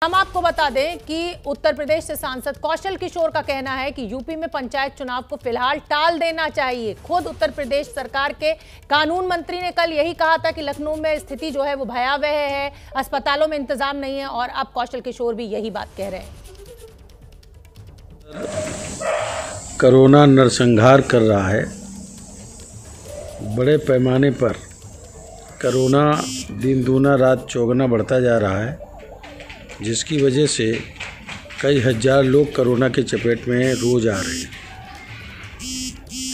हम आपको बता दें कि उत्तर प्रदेश से सांसद कौशल किशोर का कहना है कि यूपी में पंचायत चुनाव को फिलहाल टाल देना चाहिए। खुद उत्तर प्रदेश सरकार के कानून मंत्री ने कल यही कहा था कि लखनऊ में स्थिति जो है वो भयावह है, अस्पतालों में इंतजाम नहीं है, और अब कौशल किशोर भी यही बात कह रहे हैं। कोरोना नरसंहार कर रहा है, बड़े पैमाने पर कोरोना दिन दूना रात चौगुना बढ़ता जा रहा है, जिसकी वजह से कई हजार लोग कोरोना के चपेट में रोज आ रहे हैं।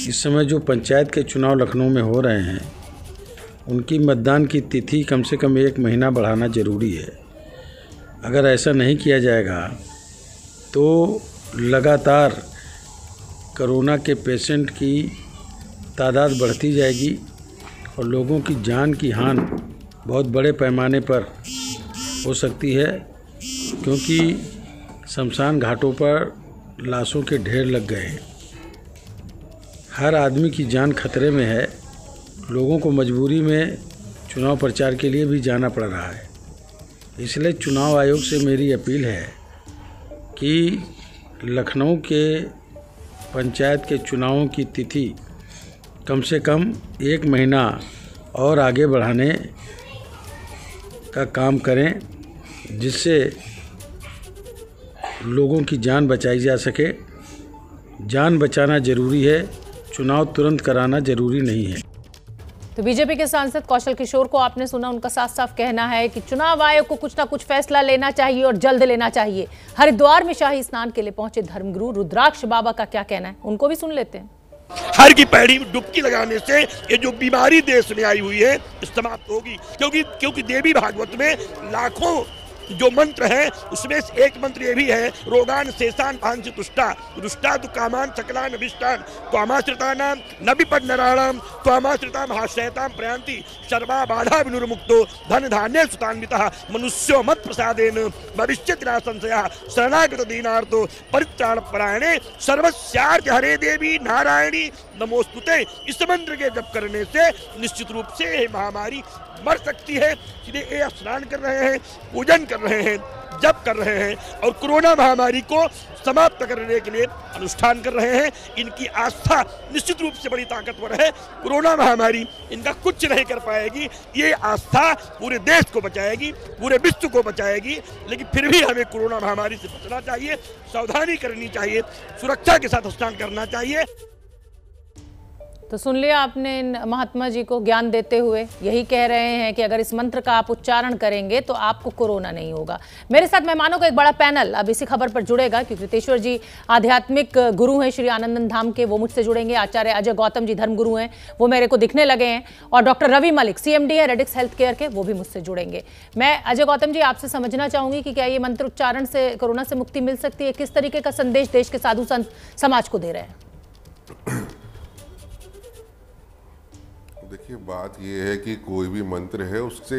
इस समय जो पंचायत के चुनाव लखनऊ में हो रहे हैं, उनकी मतदान की तिथि कम से कम 1 महीना बढ़ाना ज़रूरी है। अगर ऐसा नहीं किया जाएगा तो लगातार कोरोना के पेशेंट की तादाद बढ़ती जाएगी और लोगों की जान की हानि बहुत बड़े पैमाने पर हो सकती है, क्योंकि शमशान घाटों पर लाशों के ढेर लग गए हैं। हर आदमी की जान खतरे में है। लोगों को मजबूरी में चुनाव प्रचार के लिए भी जाना पड़ रहा है। इसलिए चुनाव आयोग से मेरी अपील है कि लखनऊ के पंचायत के चुनावों की तिथि कम से कम 1 महीना और आगे बढ़ाने का काम करें, जिससे लोगों की जान बचाई जा सके। जान बचाना ज़रूरी है, चुनाव तुरंत कराना ज़रूरी नहीं है। तो बीजेपी के सांसद कौशल किशोर को आपने सुना, उनका साफ साफ कहना है कि चुनाव आयोग को कुछ ना कुछ फैसला लेना चाहिए और जल्द लेना चाहिए। हरिद्वार में शाही स्नान के लिए पहुंचे धर्मगुरु रुद्राक्ष बाबा का क्या कहना है, उनको भी सुन लेते हैं। हर की पैड़ी में डुबकी लगाने से ये जो बीमारी देश में आई हुई है समाप्त होगी, क्योंकि देवी भागवत में लाखों जो मंत्र है उसमें से एक मंत्र ये भी है, रोगान शेषान भांति तुष्टा दुष्टा तो कामान सकलान अभिष्टान त्वामाश्रितानां न विपद नराणाम त्वामाश्रिता महाश्रयतां प्रयांति सर्वा बाधा विनुर्मुक्तो धन धान्य सुतान्वितः मनुष्यो मत प्रसादेन भविष्यति न संशयः शरणागत दीनार्तो परित्राण परायणे सर्वस्यार्थ हरे देवी नारायणी नमोस्तुते। इस मंत्र के जप करने से निश्चित रूप से ये महामारी मर सकती है। इसलिए ये स्नान कर रहे हैं, पूजन कर रहे हैं, जप कर रहे हैं और कोरोना महामारी को समाप्त करने के लिए अनुष्ठान कर रहे हैं। इनकी आस्था निश्चित रूप से बड़ी ताकतवर है। कोरोना महामारी इनका कुछ नहीं कर पाएगी। ये आस्था पूरे देश को बचाएगी, पूरे विश्व को बचाएगी। लेकिन फिर भी हमें कोरोना महामारी से बचना चाहिए, सावधानी करनी चाहिए, सुरक्षा के साथ स्नान करना चाहिए। तो सुन लिया आपने इन महात्मा जी को ज्ञान देते हुए, यही कह रहे हैं कि अगर इस मंत्र का आप उच्चारण करेंगे तो आपको कोरोना नहीं होगा। मेरे साथ मेहमानों का एक बड़ा पैनल अब इसी खबर पर जुड़ेगा, क्योंकि कृतेश्वर जी आध्यात्मिक गुरु हैं श्री आनंदन धाम के, वो मुझसे जुड़ेंगे। आचार्य अजय गौतम जी धर्म गुरु हैं, वो मेरे को दिखने लगे हैं, और डॉक्टर रवि मलिक CMD है रेडिक्स हेल्थ केयर के, वो भी मुझसे जुड़ेंगे। मैं अजय गौतम जी आपसे समझना चाहूंगी कि क्या ये मंत्र उच्चारण से कोरोना से मुक्ति मिल सकती है? किस तरीके का संदेश देश के साधु संत समाज को दे रहे हैं? देखिए, बात ये है कि कोई भी मंत्र है उसका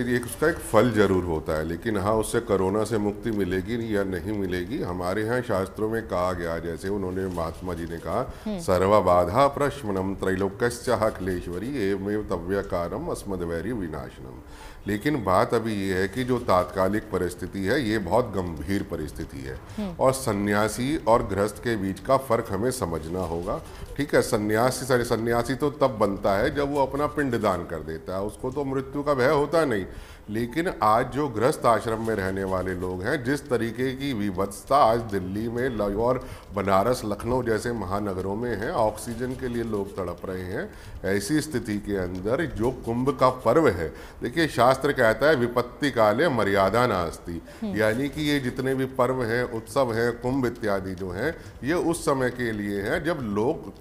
एक फल जरूर होता है, लेकिन हाँ उससे कोरोना से मुक्ति मिलेगी या नहीं मिलेगी, हमारे यहाँ शास्त्रों में कहा गया, जैसे उन्होंने महात्मा जी ने कहा, सर्व बाधा प्रशमनम त्रैलोक्यश्च क्लेश्वरी एवमेव तव्यकारम अस्मद्वैरी विनाशनम। लेकिन बात अभी ये है कि जो तात्कालिक परिस्थिति है ये बहुत गंभीर परिस्थिति है और सन्यासी और गृहस्थ के बीच का फर्क हमें समझना होगा। ठीक है, सन्यासी तो तब बनता है जब वो अपना पिंड दान कर देता है, उसको तो मृत्यु का भय होता नहीं। लेकिन आज जो गृहस्थ आश्रम में रहने वाले लोग हैं, जिस तरीके की विभत्सता आज दिल्ली में और बनारस लखनऊ जैसे महानगरों में है, ऑक्सीजन के लिए लोग तड़प रहे हैं, ऐसी स्थिति के अंदर जो कुंभ का पर्व है, देखिए शास्त्र कहता है विपत्ति काले मर्यादा नास्ति, यानी कि ये जितने भी पर्व हैं, उत्सव हैं, कुंभ इत्यादि जो हैं, ये उस समय के लिए हैं जब लोग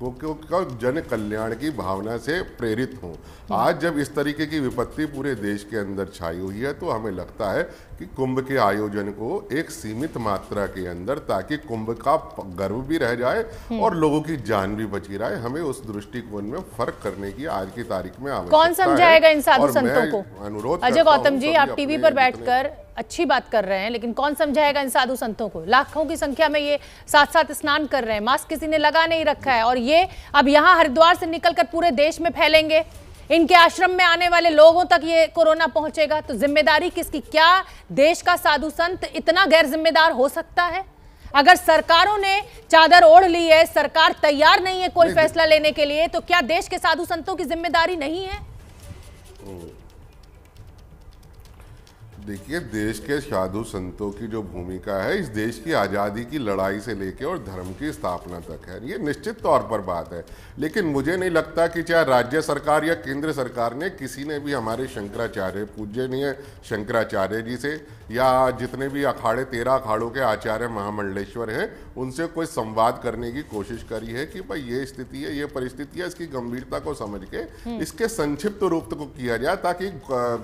जन कल्याण की भावना से प्रेरित हों। आज जब इस तरीके की विपत्ति पूरे देश के अंदर छाई हुई है, तो हमें लगता है कि कुंभ के आयोजन को एक सीमित मात्रा के अंदर, ताकि कुंभ का गर्व भी रह जाए और लोगों की जान भी बची रहे, हमें उस दृष्टिकोण में फर्क करने की आज की तारीख में आवश्यकता है। कौन समझाएगा इन साधु संतों को? अनुरोध अजय गौतम जी, आप टीवी पर बैठकर अच्छी बात कर रहे हैं, लेकिन कौन समझाएगा इन साधु संतों को? लाखों की संख्या में ये साथ साथ स्नान कर रहे हैं, मास्क किसी ने लगा नहीं रखा है, और ये अब यहाँ हरिद्वार से निकलकर पूरे देश में फैलेंगे। इनके आश्रम में आने वाले लोगों तक ये कोरोना पहुंचेगा तो जिम्मेदारी किसकी? क्या देश का साधु संत इतना गैर जिम्मेदार हो सकता है? अगर सरकारों ने चादर ओढ़ ली है, सरकार तैयार नहीं है कोई फैसला लेने के लिए, तो क्या देश के साधु संतों की जिम्मेदारी नहीं है? देखिए, देश के साधु संतों की जो भूमिका है इस देश की आज़ादी की लड़ाई से लेकर और धर्म की स्थापना तक है, ये निश्चित तौर पर बात है। लेकिन मुझे नहीं लगता कि चाहे राज्य सरकार या केंद्र सरकार ने किसी ने भी हमारे शंकराचार्य, पूज्यनीय शंकराचार्य जी से या जितने भी अखाड़े 13 अखाड़ों के आचार्य महामंडलेश्वर हैं उनसे कोई संवाद करने की कोशिश करी है कि भाई ये स्थिति है, ये परिस्थिति है, इसकी गंभीरता को समझ के इसके संक्षिप्त रूप को किया जाए ताकि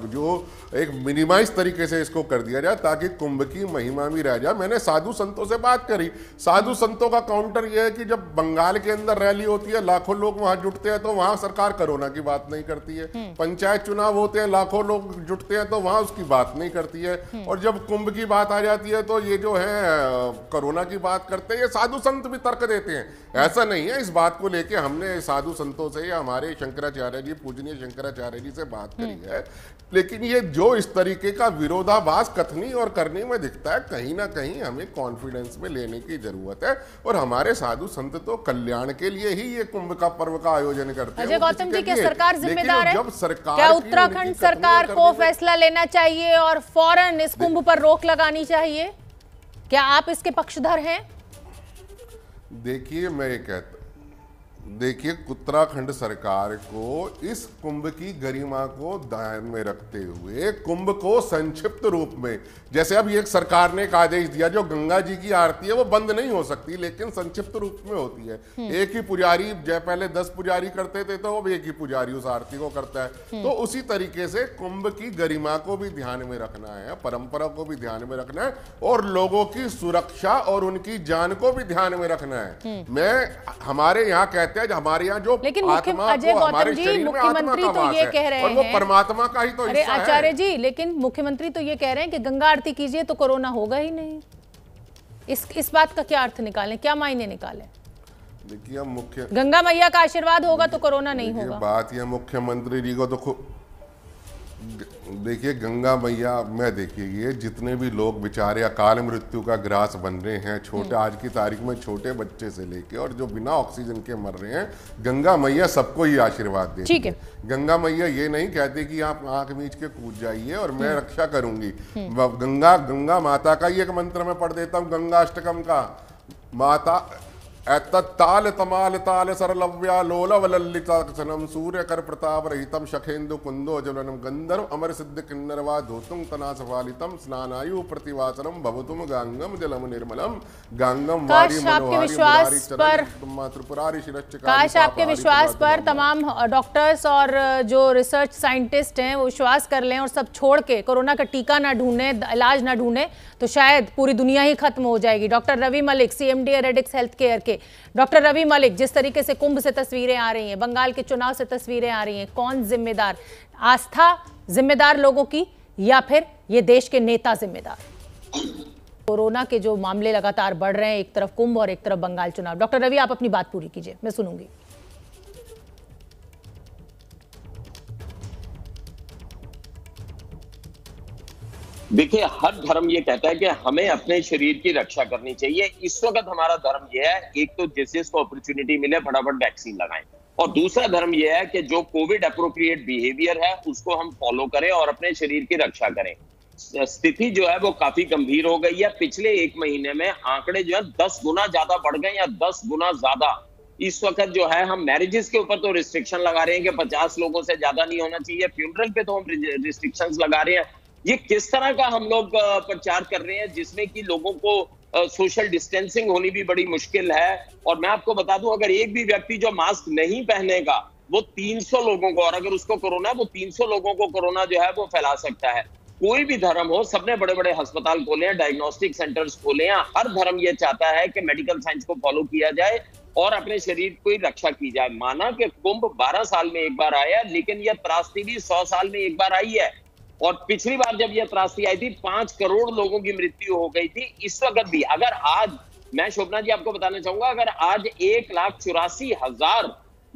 जो एक मिनिमाइज तरीके से इसको कर दिया जाए ताकि कुंभ की महिमा भी रह जाए। मैंने साधु संतों से बात करी, साधु संतों का काउंटर यह है कि जब बंगाल के अंदर रैली होती है, लाखों लोग वहां जुटते हैं तो वहां सरकार कोरोना की बात नहीं करती है। पंचायत चुनाव होते हैं, लाखों लोग जुटते हैं तो वहां उसकी बात नहीं करती है। और जब कुंभ की बात आ जाती है तो ये जो है कोरोना की बात करते हैं। ये साधु संत भी तर्क देते हैं, ऐसा नहीं है। इस बात को लेके हमने साधु संतों से या हमारे शंकराचार्य जी, पूजनीय शंकराचार्य जी से बात करी है। लेकिन ये जो इस तरीके का विरोधाभास कथनी और करनी में दिखता है, कहीं ना कहीं हमें कॉन्फिडेंस में लेने की जरूरत है। और हमारे साधु संत तो कल्याण के लिए ही ये कुंभ का पर्व का आयोजन करते हैं। अजय गौतम जी, क्या सरकार जिम्मेदार है? जब सरकार, क्या उत्तराखंड सरकार को फैसला लेना चाहिए और फौरन इस कुंभ पर रोक लगानी चाहिए? क्या आप इसके पक्षधर हैं? देखिए, मैं ये कहता, देखिए, उत्तराखंड सरकार को इस कुंभ की गरिमा को ध्यान में रखते हुए कुंभ को संक्षिप्त रूप में, जैसे अब एक सरकार ने एक आदेश दिया जो गंगा जी की आरती है वो बंद नहीं हो सकती लेकिन संक्षिप्त रूप में होती है। एक ही पुजारी, जब पहले 10 पुजारी करते थे तो अब एक ही पुजारी उस आरती को करता है। तो उसी तरीके से कुंभ की गरिमा को भी ध्यान में रखना है, परंपरा को भी ध्यान में रखना है और लोगों की सुरक्षा और उनकी जान को भी ध्यान में रखना है। मैं हमारे यहाँ कहते हैं, हमारे यहाँ जो आत्मा को, हमारे शरीर में आत्मा का वास है और वो परमात्मा का ही तो हिस्सा है। आचार्य जी, लेकिन मुख्यमंत्री तो ये कह रहे हैं कि गंगा आरती कीजिए तो कोरोना होगा ही नहीं। इस बात का क्या अर्थ निकालें, क्या मायने निकालें? देखिए, गंगा मैया का आशीर्वाद होगा तो कोरोना नहीं होगा। बात यह मुख्यमंत्री जी को तो देखिए, गंगा मैया में देखिए, ये जितने भी लोग बेचारे अकाल मृत्यु का ग्रास बन रहे हैं, छोटे आज की तारीख में छोटे बच्चे से लेके और जो बिना ऑक्सीजन के मर रहे हैं, गंगा मैया सबको ही आशीर्वाद देती है। गंगा मैया ये नहीं कहती कि आप आंख मीच के कूद जाइए और मैं रक्षा करूंगी। गंगा माता का ही एक मंत्र में पढ़ देता हूँ, गंगा अष्टकम का। माता ताल तमाल ताल सरलव्या लोलव ललिताक्षणम सूर्य कर प्रताप रहितम शखेन्दु कुंदो ज्वलनम गंधर्व अमर सिद्ध किन्नरवा धोतुम तनासफालितम स्नानायु प्रतिवासनम भवतुम गांगम जलम निर्मलम गांगम वारी मनोहारी त्रिपुरारी शिरश्च। काश आपके विश्वास पर तमाम डॉक्टर्स और जो रिसर्च साइंटिस्ट हैं वो विश्वास कर लें और सब छोड़ के कोरोना का टीका ना ढूंढे, इलाज ना ढूंढे, तो शायद पूरी दुनिया ही खत्म हो जाएगी। Doctor Ravi Malik, CMD Radix health care के डॉक्टर रवि मलिक, जिस तरीके से कुंभ से तस्वीरें आ रही हैं, बंगाल के चुनाव से तस्वीरें आ रही हैं, कौन जिम्मेदार? आस्था जिम्मेदार लोगों की या फिर ये देश के नेता जिम्मेदार? कोरोना के जो मामले लगातार बढ़ रहे हैं, एक तरफ कुंभ और एक तरफ बंगाल चुनाव। डॉक्टर रवि, आप अपनी बात पूरी कीजिए, मैं सुनूंगी। देखिए, हर धर्म ये कहता है कि हमें अपने शरीर की रक्षा करनी चाहिए। इस वक्त हमारा धर्म यह है, एक तो जिसको अपॉर्चुनिटी मिले फटाफट वैक्सीन लगाएं, और दूसरा धर्म यह है कि जो कोविड अप्रोप्रिएट बिहेवियर है उसको हम फॉलो करें और अपने शरीर की रक्षा करें। स्थिति जो है वो काफी गंभीर हो गई है। पिछले 1 महीने में आंकड़े जो है 10 गुना ज्यादा बढ़ गए या 10 गुना ज्यादा। इस वक्त जो है हम मैरिजेस के ऊपर तो रिस्ट्रिक्शन लगा रहे हैं कि 50 लोगों से ज्यादा नहीं होना चाहिए, फ्यूनरल पे तो हम रिस्ट्रिक्शंस लगा रहे हैं। ये किस तरह का हम लोग प्रचार कर रहे हैं जिसमें कि लोगों को सोशल डिस्टेंसिंग होनी भी बड़ी मुश्किल है। और मैं आपको बता दूं, अगर एक भी व्यक्ति जो मास्क नहीं पहनेगा वो 300 लोगों को, और अगर उसको कोरोना, वो 300 लोगों को कोरोना जो है वो फैला सकता है। कोई भी धर्म हो, सबने बड़े बड़े अस्पताल खोले हैं, डायग्नोस्टिक सेंटर्स खोले हैं। हर धर्म ये चाहता है कि मेडिकल साइंस को फॉलो किया जाए और अपने शरीर की रक्षा की जाए। माना कि कुंभ 12 साल में एक बार आया, लेकिन यह त्रासदी भी 100 साल में एक बार आई है। और पिछली बार जब यह त्रासदी आई थी 5 करोड़ लोगों की मृत्यु हो गई थी। इस वक्त भी अगर आज, मैं शोभना जी आपको बताना चाहूंगा, अगर आज 1,84,000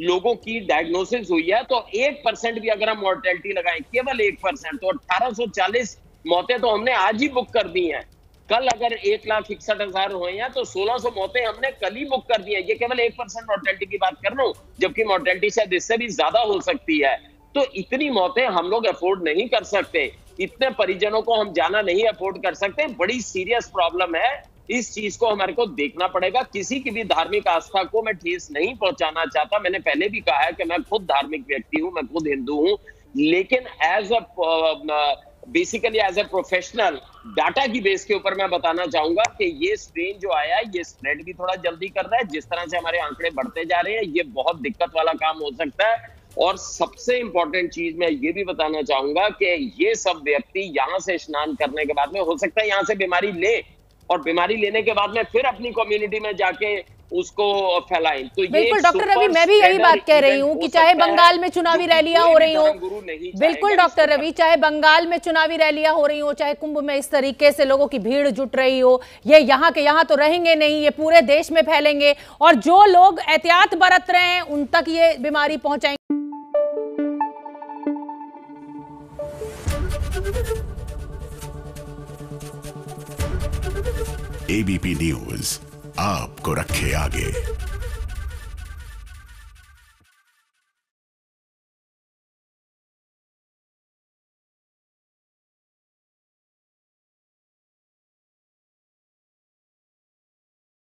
लोगों की डायग्नोसिस हुई है, तो 1% भी अगर हम मोर्टेलिटी लगाएं, केवल 1%, तो 1840 मौतें तो हमने आज ही बुक कर दी हैं। कल अगर 1,61,000 हुए हैं तो 1600 मौतें हमने कल ही बुक कर दी हैं। ये केवल 1% मोर्टेलिटी की बात कर रहा हूं, जबकि मोर्टेलिटी शायद इससे भी ज्यादा हो सकती है। तो इतनी मौतें हम लोग अफोर्ड नहीं कर सकते, इतने परिजनों को हम जाना नहीं अफोर्ड कर सकते। बड़ी सीरियस प्रॉब्लम है, इस चीज को हमारे को देखना पड़ेगा। किसी की भी धार्मिक आस्था को मैं ठेस नहीं पहुंचाना चाहता। मैंने पहले भी कहा है कि मैं खुद धार्मिक व्यक्ति हूं, मैं खुद हिंदू हूं, लेकिन basically as a professional data की बेस के ऊपर मैं बताना चाहूंगा कि ये स्ट्रेन जो आया है ये स्प्रेड भी थोड़ा जल्दी कर रहा है। जिस तरह से हमारे आंकड़े बढ़ते जा रहे हैं ये बहुत दिक्कत वाला काम हो सकता है। और सबसे इंपॉर्टेंट चीज मैं ये भी बताना चाहूंगा कि ये सब व्यक्ति यहां से स्नान करने के बाद में हो सकता है यहां से बीमारी ले, और बीमारी लेने के बाद में फिर अपनी कम्युनिटी में जाके उसको फैलाएं। तो बिल्कुल डॉक्टर रवि, मैं भी यही बात कह रही हूँ कि चाहे बंगाल में चुनावी रैलियां हो रही हो, बिल्कुल डॉक्टर रवि, चाहे बंगाल में चुनावी रैलियां हो रही हो, चाहे कुंभ में इस तरीके से लोगों की भीड़ जुट रही हो, ये यहाँ के यहाँ तो रहेंगे नहीं, ये पूरे देश में फैलेंगे, और जो लोग एहतियात बरत रहे हैं उन तक ये बीमारी पहुंचाएंगे। एबीपी न्यूज आपको रखे आगे।